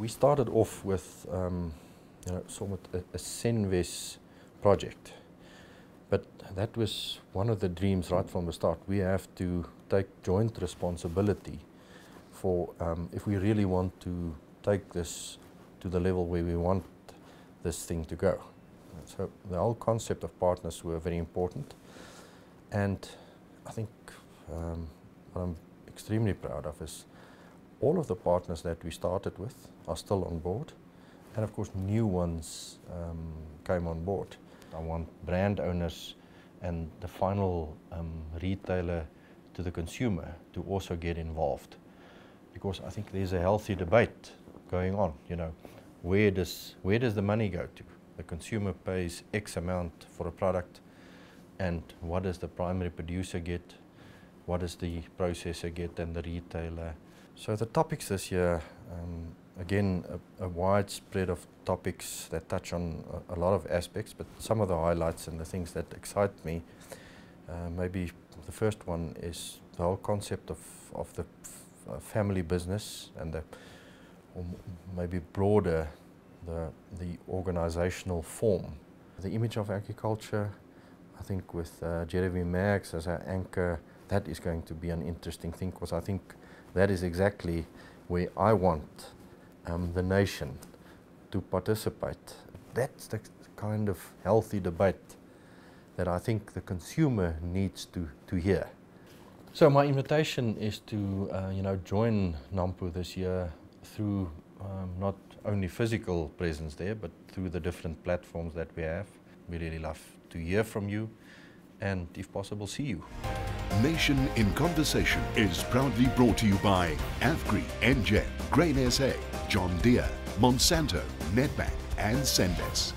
We started off with somewhat a Senves project, but that was one of the dreams right from the start. We have to take joint responsibility for if we really want to take this to the level where we want this thing to go. So the whole concept of partners were very important, and I think what I'm extremely proud of is all of the partners that we started with are still on board, and of course new ones came on board. I want brand owners and the final retailer to the consumer to also get involved, because I think there's a healthy debate going on. Where does the money go to? The consumer pays X amount for a product, and what does the primary producer get? What does the processor get, and the retailer? So the topics this year, again, a wide spread of topics that touch on a lot of aspects, but some of the highlights and the things that excite me, maybe the first one is the whole concept of the family business, and or maybe broader, the organizational form. The image of agriculture, I think with Jeremy Maggs as our anchor, that is going to be an interesting thing, because I think that is exactly where I want the nation to participate. That's the kind of healthy debate that I think the consumer needs to hear. So my invitation is to join NAMPO this year through not only physical presence there, but through the different platforms that we have. We really love to hear from you, and if possible, see you. Nation in Conversation is proudly brought to you by AFGRI, NGen, Grain SA, John Deere, Monsanto, Nedbank and Senves.